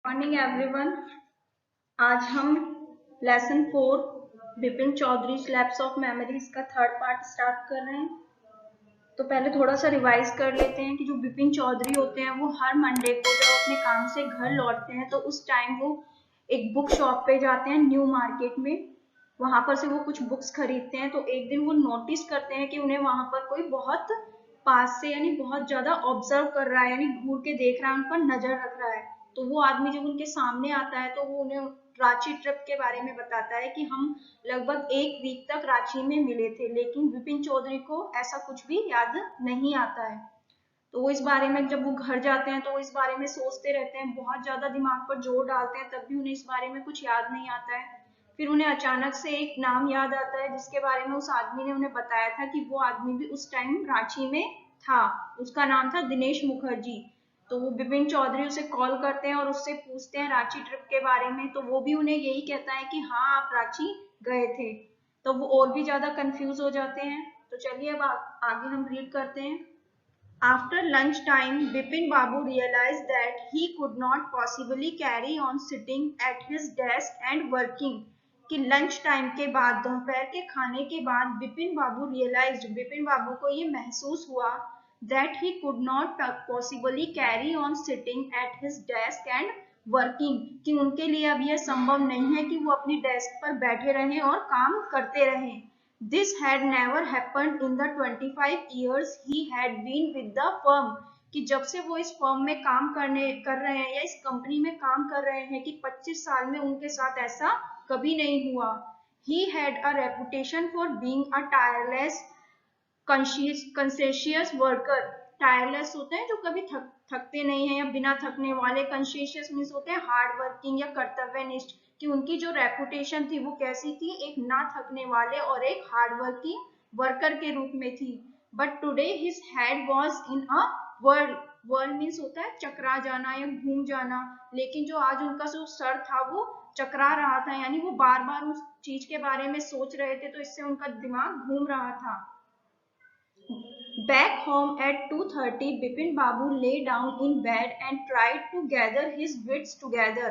Morning everyone. आज हम lesson 4 Bipin Chaudhari lapse of memories का थर्ड पार्ट स्टार्ट कर रहे हैं। तो पहले थोड़ा सा रिवाइज कर लेते हैं कि जो बिपिन चौधरी होते हैं वो हर मंडे को जब अपने काम से घर लौटते हैं तो उस टाइम वो एक बुक शॉप पे जाते हैं न्यू मार्केट में। वहां पर से वो कुछ बुक्स खरीदते हैं। तो एक दिन वो नोटिस करते हैं कि उन्हें वहां पर कोई बहुत पास से यानी बहुत ज्यादा ऑब्जर्व कर रहा है, यानी घूर के देख रहा है, उन पर नजर रख रहा है। तो वो आदमी जब उनके सामने आता है तो वो उन्हें रांची ट्रिप के बारे में बताता है कि हम लगभग 1 वीक तक रांची में मिले थे, लेकिन विपिन चौधरी को ऐसा कुछ भी याद नहीं आता है। तो वो इस बारे में जब वो घर जाते हैं तो वो इस बारे में सोचते रहते हैं, बहुत ज्यादा दिमाग पर जोर डालते हैं, तब भी उन्हें इस बारे में कुछ याद नहीं आता है। फिर उन्हें अचानक से एक नाम याद आता है जिसके बारे में उस आदमी ने उन्हें बताया था कि वो आदमी भी उस टाइम रांची में था। उसका नाम था दिनेश मुखर्जी। तो वो बिपिन चौधरी उसे कॉल करते हैं और उससे पूछते हैं रांची ट्रिप के बारे में। तो वो भी उन्हें यही कहता है कि हाँ, आप रांची गए थे। तो वो और भी ज्यादा कंफ्यूज हो जाते हैं। तो चलिए अब आगे हम रीड करते हैं। After lunchtime, Bipin Babu realized that he could not possibly carry on sitting at his desk and working. कि लंच टाइम के बाद, दोपहर के खाने के बाद बिपिन बाबू को ये महसूस हुआ that he could not possibly carry on sitting at his desk and working, कि उनके लिए अब यह संभव नहीं है कि वो अपनी डेस्क पर बैठे रहें और काम करते रहें। This had never happened in the 25 years he had been with the firm, कि जब से वो इस फर्म में काम कर रहे हैं या इस कंपनी में काम कर रहे हैं कि 25 साल में उनके साथ ऐसा कभी नहीं हुआ। He had a reputation for being a tireless conscientious worker। Tireless होते हैं जो कभी थकते नहीं है या बिना थकने वाले। कंशियस मीन्स होते हैं हार्ड वर्किंग या कर्तव्यनिष्ठ। कि उनकी जो रेपुटेशन थी वो कैसी थी, एक ना थकने वाले और एक हार्ड वर्किंग वर्कर के रूप में थी। But today his head was in a world means होता है चकरा जाना या घूम जाना। लेकिन जो आज उनका जो सर था वो चकरा रहा था, यानी वो बार बार उस चीज के बारे में सोच रहे थे, तो इससे उनका दिमाग घूम रहा था। Back home at 2:30, Bipin Babu lay down in bed and tried to gather his wits together.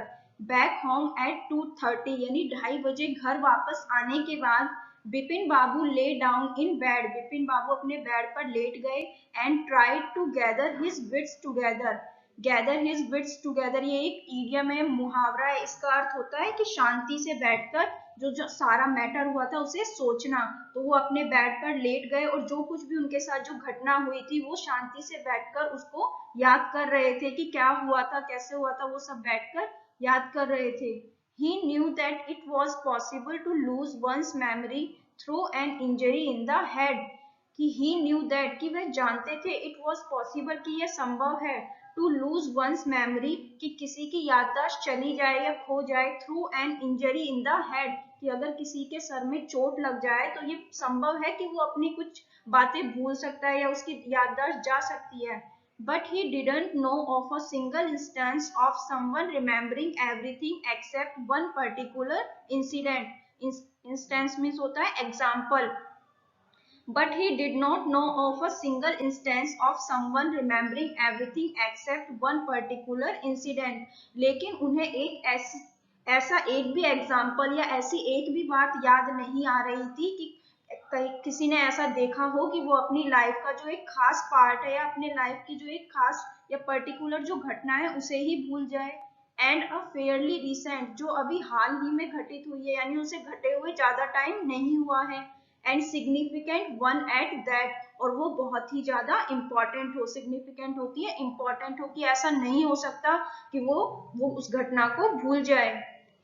Back home at 2:30 यानी 2:30 बजे घर वापस आने के बाद Bipin Babu lay down in bed, Bipin Babu अपने बेड पर लेट गए and tried to gather his wits together. Gather his wits together ये एक इडियम है, मुहावरा है। इसका अर्थ होता है कि शांति से बैठकर जो सारा मैटर हुआ था उसे सोचना। तो वो अपने बेड पर लेट गए और जो कुछ भी उनके साथ जो घटना हुई थी वो शांति से बैठकर उसको याद कर रहे थे कि क्या हुआ था, कैसे हुआ था, वो सब बैठकर याद कर रहे थे। He knew that it was possible to lose one's memory through an injury in the head. कि he knew that कि वह जानते थे it was possible कि यह संभव है to lose one's memory कि किसी की याददाश्त चली जाए या खो जाए through an injury in the head कि अगर किसी के सर में चोट लग जाए तो ये संभव है कि वो अपनी कुछ बातें भूल सकता है या उसकी याददाश्त जा सकती है। But he didn't know of a single instance of someone remembering everything except one particular incident. Instance means होता है example. But he did not know of a single instance of someone remembering everything except one particular incident. लेकिन उन्हें ऐसा एक भी example या ऐसी एक भी बात याद नहीं आ रही थी कि किसी ने ऐसा देखा हो कि वो अपनी लाइफ का जो एक खास पार्ट है या अपने लाइफ की जो एक खास या पर्टिकुलर जो घटना है उसे ही भूल जाए। एंड अ फेयरली रिसेंट, जो अभी हाल ही में घटित हुई है, यानी उसे घटे हुए ज्यादा टाइम नहीं हुआ है। And significant one at that, और वो बहुत ही ज्यादा इंपॉर्टेंट हो। सिग्निफिकेंट होती है इंपॉर्टेंट हो, कि ऐसा नहीं हो सकता कि वो उस घटना को भूल जाए।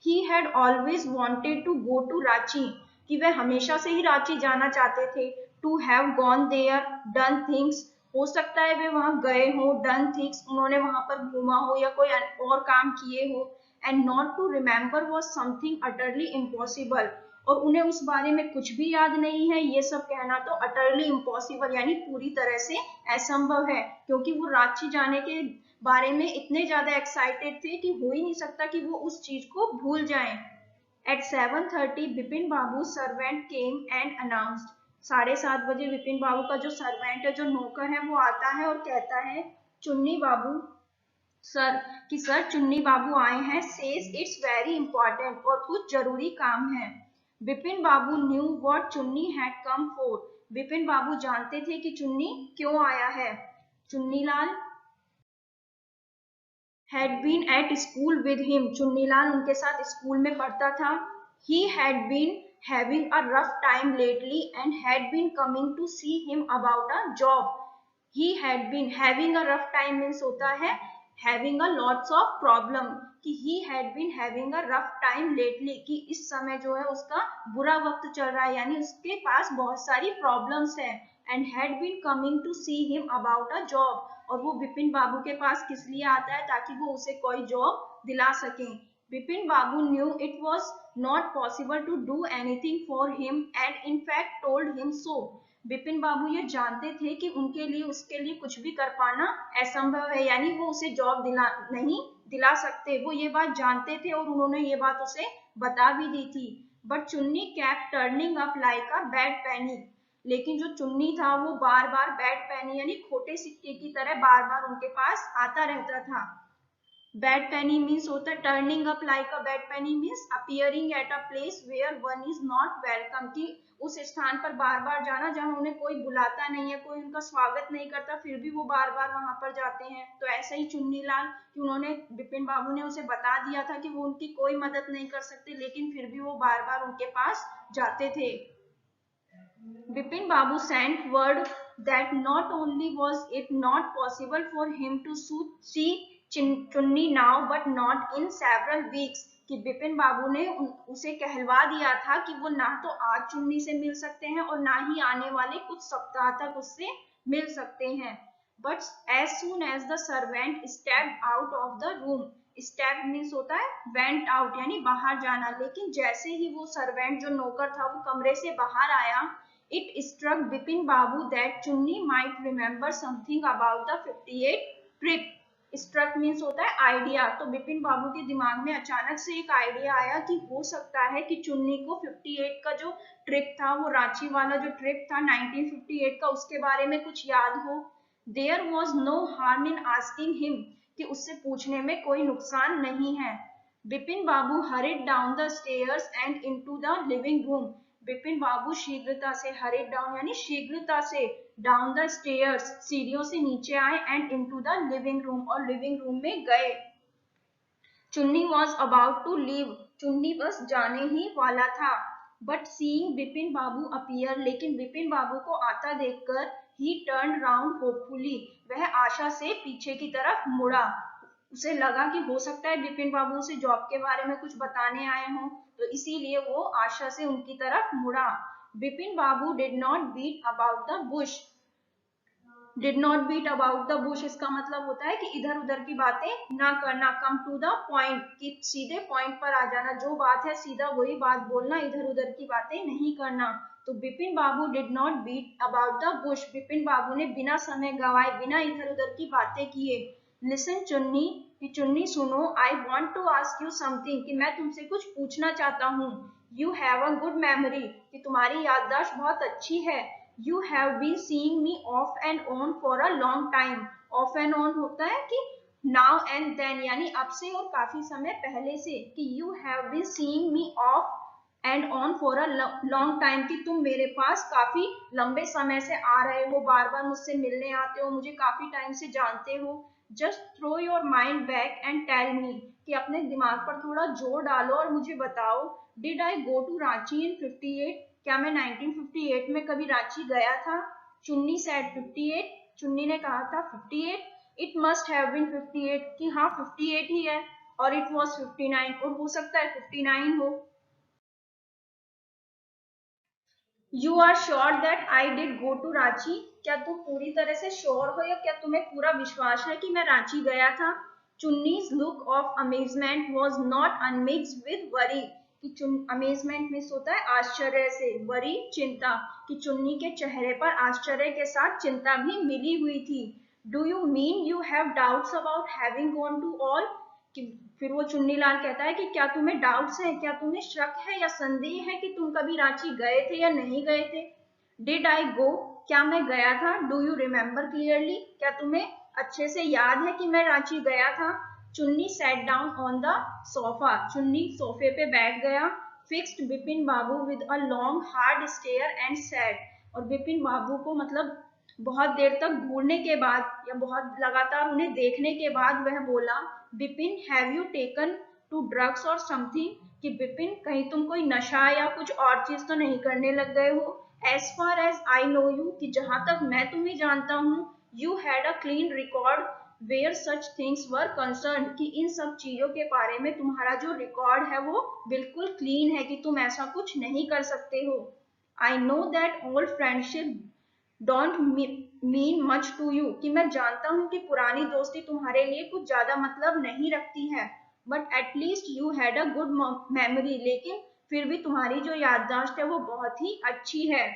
He had always wanted to go to Ranchi, कि वह हमेशा से ही रांची जाना चाहते थे। To have gone there done things, हो सकता है वे वहां गए हो, डन थिंग्स उन्होंने वहां पर घूमा हो या कोई और काम किए हो। And not to remember was something utterly impossible, और उन्हें उस बारे में कुछ भी याद नहीं है, ये सब कहना तो अटरली इम्पॉसिबल यानी पूरी तरह से असंभव है। क्योंकि वो रांची जाने के बारे में इतने ज्यादा एक्साइटेड थे कि हो ही नहीं सकता कि वो उस चीज को भूल जाएं। At 7:30 Bipin Babu servant came and announced, 7:30 बजे बिपिन बाबू का जो सर्वेंट है, जो नौकर है, वो आता है और कहता है, चुन्नी बाबू सर कि सर चुन्नी बाबू आए हैं, सेज इट्स वेरी इंपॉर्टेंट और कुछ जरूरी काम है। बिपिन बाबू न्यू व्हाट चुन्नी हैड कम फॉर। बिपिन बाबू जानते थे कि चुन्नी क्यों आया है। Chunnilal had been at school with him. Chunnilal उनके साथ स्कूल में पढ़ता था। He had been having a rough time lately and had been coming to see him about a job. He had been having a rough time means होता है having a lots of problem कि he had been having a rough time lately कि इस समय जो है उसका बुरा वक्त चल रहा है, यानी उसके पास बहुत सारी प्रॉब्लम्स है। and had been coming to see him about a job और वो बिपिन बाबू के पास किस लिए आता है, ताकि वो उसे कोई जॉब दिला सके। Bipin Babu knew it was not possible to do anything for him and in fact told him so. Bipin Babu ये जानते थे कि उनके लिए उसके लिए कुछ भी कर पाना असंभव है, यानी वो उसे जॉब नहीं दिला सकते। वो ये बात जानते थे और उन्होंने ये बात उसे बता भी दी थी। But Chunni kept turning up like a bad penny. लेकिन जो चुन्नी था वो बार बार बैड पेनी यानी खोटे सिक्के की तरह बार बार उनके पास आता रहता था। बैड पेनी मीन्स होता है turning up like a bad penny means appearing at a place where one is not welcome की उस स्थान पर बार बार जाना जहां उन्हें कोई बुलाता नहीं है, कोई उनका स्वागत नहीं करता, फिर भी वो बार बार वहां पर जाते हैं। तो ऐसा ही चुन्नीलाल कि उन्होंने बिपिन बाबू ने उसे बता दिया था कि वो उनकी कोई मदद नहीं कर सकते, लेकिन फिर भी वो बार बार उनके पास जाते थे। Bipin Babu sent word that not only was it not possible for him to see Chunni now but not in several weeks कि बिपिन बाबू ने उसे कहलवा दिया था कि वो ना तो आज चुन्नी से मिल सकते हैं और ना ही आने वाले कुछ सप्ताह तक उससे मिल सकते हैं। But as soon as the servant stepped out of the room, step means होता है वेंट आउट यानी बाहर जाना, लेकिन जैसे ही वो सर्वेंट जो नौकर था वो कमरे से बाहर आया, it struck Bipin Babu that Chunni might remember something about the 58 trip. Struck means होता है आइडिया। तो बिपिन बाबू के दिमाग में अचानक से एक आइडिया आया कि हो सकता है कि चुन्नी को 58 का जो ट्रिप था, वो रांची वाला जो ट्रिप था 1958 का, उसके बारे में कुछ याद हो। There was no harm in asking him कि उससे पूछने में कोई नुकसान नहीं है। बिपिन बाबू hurried down the stairs and into the living room. Bipin बाबू शीघ्रता से हरिड डाउन यानी शीघ्रता से डाउन द स्टेयर्स सीढ़ियों से नीचे आए and into the living room और लिविंग रूम में गए। चुन्नी वॉज अबाउट टू लीव, चुन्नी बस जाने ही वाला था। But seeing Bipin Babu appear, लेकिन बिपिन बाबू को आता देखकर ही टर्न राउंड होपफुली, वह आशा से पीछे की तरफ मुड़ा। उसे लगा कि हो सकता है बिपिन बाबू उसे जॉब के बारे में कुछ बताने आए हों, तो इसीलिए वो आशा से उनकी तरफ मुड़ा। Bipin Babu did not beat about the bush, did not beat about the bush इसका मतलब होता है कि इधर उधर की बातें ना करना, कम टू द पॉइंट कि सीधे पॉइंट पर आ जाना, जो बात है सीधा वही बात बोलना, इधर उधर की बातें नहीं करना। तो Bipin Babu did not beat about the bush, Bipin Babu ने बिना समय गवाए बिना इधर उधर की बातें किए। लिसन चुन्नी कि चुन्नी सुनो, I want to ask you something कि मैं तुमसे कुछ पूछना चाहता हूँ। You have a good memory कि तुम्हारी याददाश्त बहुत अच्छी है। You have been seeing me off and on for a long time. Off and on होता है कि now and then यानी अब से और काफी समय पहले से, कि you have been seeing me off and on for a long time कि तुम मेरे पास काफी लंबे समय से आ रहे हो, बार बार मुझसे मिलने आते हो, मुझे काफी टाइम से जानते हो। Just throw your mind back and tell me कि अपने दिमाग पर थोड़ा जोर डालो और मुझे बताओ। Did I go to Ranchi in 58? क्या मैं 1958 में कभी रांची गया था? चुन्नी said 58, चुन्नी ने कहा था 58, it must have been 58 कि हाँ 58 ही है, और it was 59 और हो सकता है 59 हो। You are sure that I did go to Ranchi, क्या तुम पूरी तरह से श्योर हो या क्या तुम्हें पूरा विश्वास है कि मैं रांची गया था? चुन्नी's look of amazement was not unmixed with worry कि अमेजमेंट मिस होता है आश्चर्य से, वरी चिंता कि चुन्नी के चेहरे पर आश्चर्य के साथ चिंता भी मिली हुई थी। Do you mean you have doubts about having gone to all कि फिर वो चुन्नीलाल कहता है कि क्या तुम्हें डाउट्स है, क्या तुम्हें शक है या संदेह है कि तुम कभी रांची गए थे या नहीं गए थे। डिड आई गो, क्या मैं गया था। डू यू रिमेम्बर क्लियरली, क्या तुम्हें अच्छे से याद है कि मैं रांची गया था। Chunni sat down on the sofa, Chunni सोफे पे बैठ गया। Fixed Bipin Babu with a long hard stare and said, और बिपिन बाबू को मतलब बहुत देर तक घूरने के बाद या बहुत लगातार उन्हें देखने के बाद वह बोला, Bipin have you taken to drugs or something, कि बिपिन कहीं तुम कोई नशा या कुछ और चीज तो नहीं करने लग गए हो। As far as I know you, कि जहां तक मैं तुम्हें जानता हूँ, you had a clean record where such things were concerned, कि इन सब चीजों के बारे में तुम्हारा जो रिकॉर्ड है वो बिल्कुल क्लीन है, कि तुम ऐसा कुछ नहीं कर सकते हो। I know that old friendship don't mean much to you, कि मैं जानता हूँ कि पुरानी दोस्ती तुम्हारे लिए कुछ ज्यादा मतलब नहीं रखती है, but at least you had a good memory, लेकिन फिर भी तुम्हारी जो याददाश्त है वो बहुत ही अच्छी है।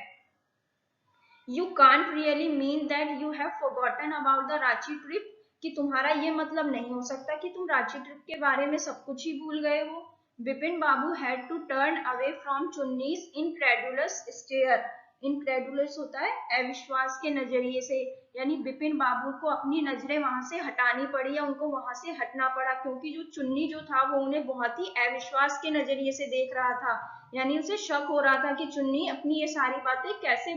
You can't really mean that you have forgotten about the Ranchi trip, कि तुम्हारा ये मतलब नहीं हो सकता कि तुम रांची ट्रिप के बारे में सब कुछ ही भूल गए हो। Bipin Babu had to turn away from Chunni's incredulous stare, incredulous होता है अविश्वास के नजरिए से, यानी बिपिन बाबू को अपनी नजरें वहां से हटानी पड़ी या उनको वहां से हटना पड़ा, क्योंकि जो चुन्नी जो था वो उन्हें बहुत ही अविश्वास के नजरिए से देख रहा था, यानी उसे शक हो रहा था कि चुन्नी अपनी ये सारी बातें कैसे,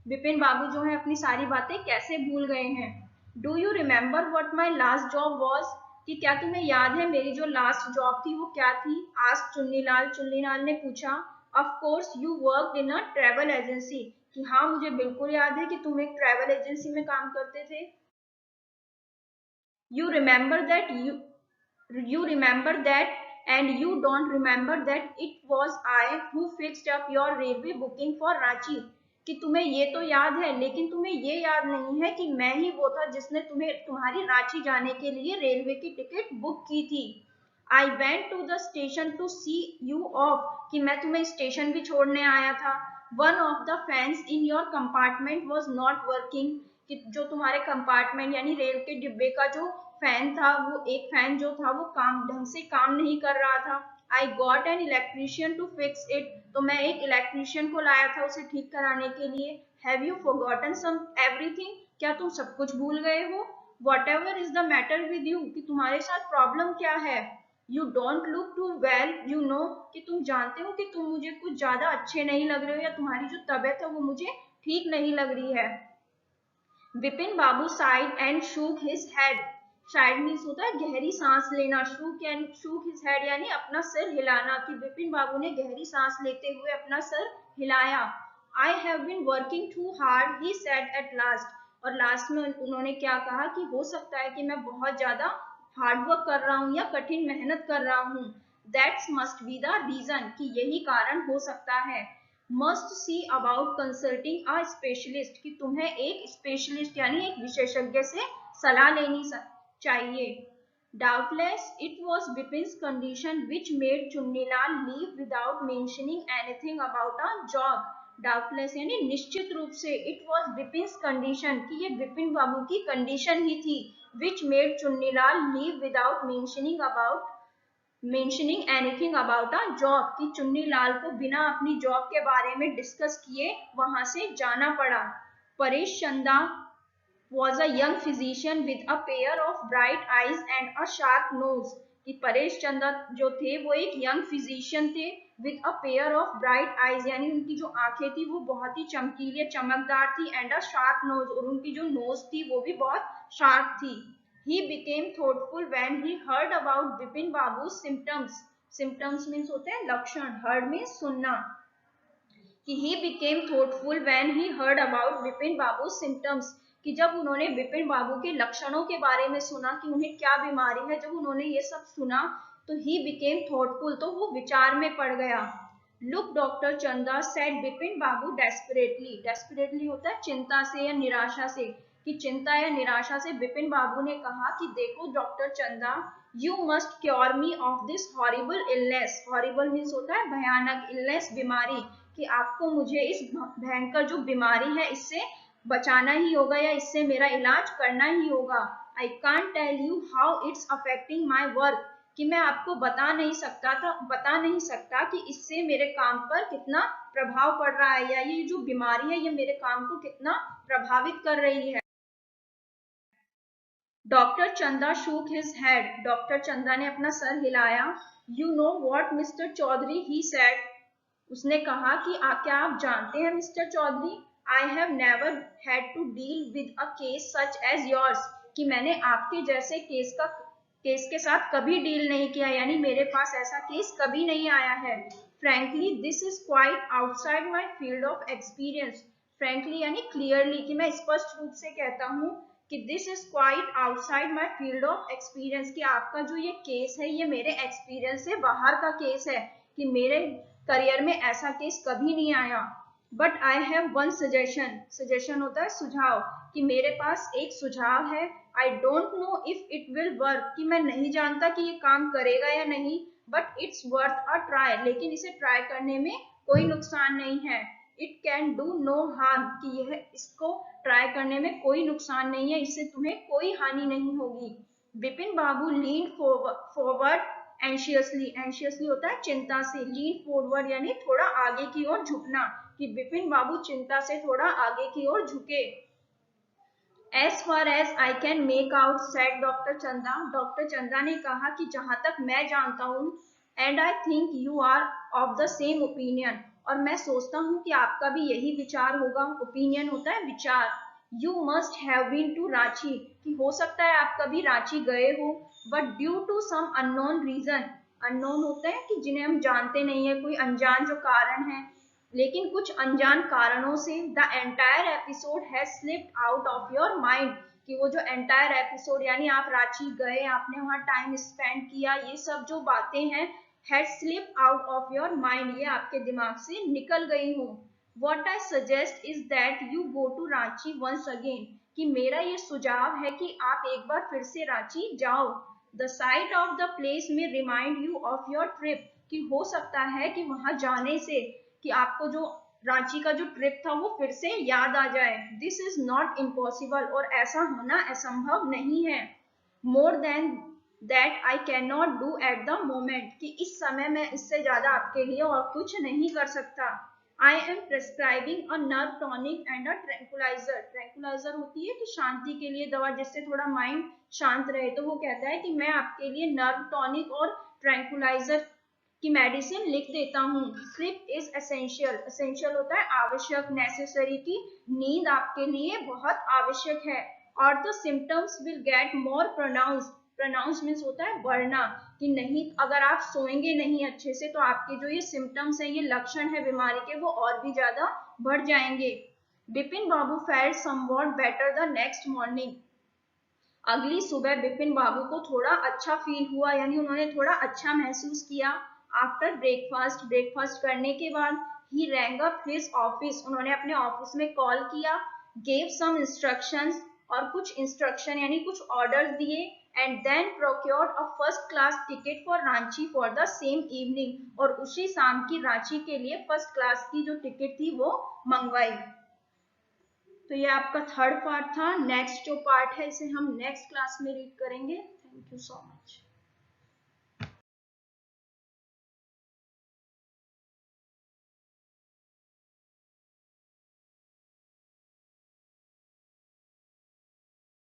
बिपिन बाबू जो है अपनी सारी बातें कैसे भूल गए हैं। Do you remember what my last job was, कि क्या तुम्हें याद है मेरी जो लास्ट जॉब थी वो क्या थी, आज चुन्नीलाल, चुन्नीलाल ने पूछा। Of course you work in a travel agency, कि हाँ मुझे बिल्कुल याद है कि तुम एक ट्रेवल एजेंसी में काम करते थे। You remember that you remember that, and you don't remember that it was I who fixed up your railway booking for Ranchi, कि तुम्हें ये तो याद है लेकिन तुम्हें ये याद नहीं है कि मैं ही वो था जिसने तुम्हें तुम्हारी रांची जाने के लिए रेलवे की टिकट बुक की थी। I went to the station to see you off, कि मैं तुम्हें स्टेशन भी छोड़ने आया था। One of the fans in your compartment was not working, कि जो तुम्हारे कंपार्टमेंट यानी रेल के डिब्बे का जो फैन था, वो एक फैन जो था वो काम ढंग से काम नहीं कर रहा था। I got an electrician to fix it, तो मैं एक इलेक्ट्रीशियन को लाया था उसे ठीक कराने के लिए। Have you forgotten some everything, क्या तुम सब कुछ भूल गए हो। Whatever is the matter with you, कि तुम्हारे साथ प्रॉब्लम क्या है। You don't look too well you know, कि तुम जानते हो कि तुम मुझे कुछ ज्यादा अच्छे नहीं लग रहे हो, या तुम्हारी जो तबीयत है वो मुझे ठीक नहीं लग रही है। Bipin Babu sighed and shook his head, sighed means होता है गहरी सांस लेना, शूक हिज हेड यानी अपना सिर हिलाना, कि बिपिन बाबू ने गहरी सांस लेते हुए अपना सिर हिलाया। I have been working too hard he said at last, और लास्ट में उन्होंने क्या कहा कि हो सकता है कि मैं बहुत ज्यादा हार्ड वर्क कर रहा हूँ या कठिन मेहनत कर रहा हूँ। That's must be the reason, कि यही कारण हो सकता है। Must see about consulting a specialist, कि तुम्हें एक स्पेशलिस्ट यानी एक विशेषज्ञ से सलाह लेनी चाहिए। Doubtless it was Bipin's condition which made Chunnilal leave without mentioning anything about a job, doubtless यानी निश्चित रूप से, इट वॉज बिपिन्स कंडीशन, कि ये बिपिन बाबू की कंडीशन ही थी, विच made Chunnilal leave without mentioning anything about a job, कि चुन्नीलाल को बिना अपनी जॉब के बारे में डिस्कस किए वहां से जाना पड़ा। परेश चंदा was a young physician with a pair of bright eyes and a sharp nose, कि परेश चंदा जो थे वो एक यंग फिजिशियन थे with a pair of bright eyes, यानी उनकी जो आंखें थी वो बहुत ही चमकीली चमकदार थी, and a sharp nose, और उनकी जो नोज थी वो भी बहुत शार्प थी। He became thoughtful when he heard about Bipin Babu's symptoms, symptoms means होते हैं लक्षण, heard means सुनना, कि he became thoughtful when he heard about Bipin Babu symptoms, कि जब उन्होंने बिपिन बाबू के लक्षणों के बारे में सुना कि उन्हें क्या बीमारी है, जब उन्होंने ये सब सुना तो he became thoughtful, तो वो विचार में पड़ गया। लुक डॉक्टर चंदा सेड बिपिन बाबू डेस्परेटली, डेस्परेटली होता है चिंता से या निराशा से, कि चिंता या निराशा से बिपिन बाबू ने कहा कि देखो डॉक्टर चंदा, you must cure me of this horrible illness, horrible means होता है भयानक, इलनेस बीमारी, कि आपको मुझे इस भयंकर जो बीमारी है इससे बचाना ही होगा या इससे मेरा इलाज करना ही होगा। I can't tell you how it's affecting my work, कि मैं आपको बता नहीं सकता कि इससे मेरे काम पर कितना प्रभाव पड़ रहा है, या ये जो बीमारी है ये मेरे काम को कितना प्रभावित कर रही है। डॉक्टर चंदा शूक हिज हेड, डॉक्टर चंदा ने अपना सर हिलाया। You know what mister Chaudhary he said, उसने कहा कि क्या आप जानते हैं mister Chaudhary, I have never had to deal with a case such as yours, कि मैंने आपके जैसे केस के साथ कभी डील नहीं किया, यानी मेरे पास ऐसा केस कभी नहीं आया है। Frankly this is quite outside my field of experience, frankly यानी क्लियरली, कि मैं स्पष्ट रूप से कहता हूँ कि this is quite outside my field of experience, कि आपका जो ये केस है ये मेरे एक्सपीरियंस से बाहर का केस है, कि मेरे करियर में ऐसा केस कभी नहीं आया। But I have one suggestion, suggestion होता है सुझाव, कि मेरे पास एक सुझाव है। I don't know if it will work, कि मैं नहीं जानता कि ये काम करेगा या नहीं, but it's worth a try, लेकिन इसे ट्राई करने में कोई नुकसान नहीं है। It can do no harm, कि यह इसको ट्राई करने में कोई नुकसान नहीं है, इससे तुम्हें कोई हानि नहीं होगी। विपिन बाबू लीन फॉरवर्ड एंशियसली, एंशियसली होता है चिंता से, लीन फॉरवर्ड यानी थोड़ा आगे की ओर झुकना, कि विपिन बाबू चिंता से थोड़ा आगे की ओर झुके। As far as I can make out, said doctor चंदा, डॉक्टर चंदा ने कहा कि जहां तक मैं जानता हूँ, and I think you are of the same opinion, और मैं सोचता हूँ कि आपका भी यही विचार होगा, ओपिनियन होता है विचार। You must have been to Ranchi, कि हो सकता है आप कभी रांची गए हो, but due to some unknown reason, unknown होता है कि जिन्हें हम जानते नहीं है, कोई अनजान जो कारण है, लेकिन कुछ अनजान कारणों से the entire episode has slipped out of your mind, कि वो जो एंटायर एपिसोड यानी आप रांची गए, आपने वहां टाइम स्पेंड किया, ये सब जो बातें हैं, has slipped out of your mind, ये आपके दिमाग से निकल गई हो। What I suggest is that you go to Ranchi once again, कि मेरा ये सुझाव है कि आप एक बार फिर से रांची जाओ। The sight of the place may remind you of your trip, कि हो सकता है कि वहां जाने से कि आपको जो रांची का जो ट्रिप था वो फिर से याद आ जाए। दिस इज नॉट इम्पॉसिबल, और ऐसा होना असंभव नहीं है। More than that I can not do at the moment, कि इस समय मैं इससे ज्यादा आपके लिए और कुछ नहीं कर सकता। I am prescribing a nerve tonic and a tranquilliser, tranquilliser होती है कि शांति के लिए दवा, जिससे थोड़ा माइंड शांत रहे, तो वो कहता है कि मैं आपके लिए नर्व टॉनिक और ट्रैंकुलाइजर की मेडिसिन लिख देता हूँ। स्लीप इज एसेंशियल, एसेंशियल होता है आवश्यक, नेसेसरी की नींद आपके लिए बहुत आवश्यक है। और the symptoms will get more pronounced, pronounce means होता है बढ़ना, कि नहीं अगर आप सोएंगे नहीं अच्छे से तो आपके जो ये सिम्टम्स हैं, ये लक्षण है बीमारी के, वो और भी ज्यादा बढ़ जाएंगे। Bipin Babu felt somewhat better the next morning, अगली सुबह बिपिन बाबू को थोड़ा अच्छा फील हुआ, यानी उन्होंने थोड़ा अच्छा महसूस किया। आफ्टर ब्रेकफास्ट, ब्रेकफास्ट करने के बाद ही रैंग अप हिज ऑफिस, उन्होंने अपने ऑफिस में कॉल किया। गेव सम इंस्ट्रक्शंस, और कुछ इंस्ट्रक्शन यानी कुछ ऑर्डर्स दिए। And then procured a first class ticket for Ranchi for the same evening, और उसी शाम की रांची के लिए फर्स्ट क्लास की जो टिकट थी वो मंगवाई। तो ये आपका थर्ड पार्ट था। नेक्स्ट जो पार्ट है इसे हम नेक्स्ट क्लास में रीड करेंगे। Thank you so much.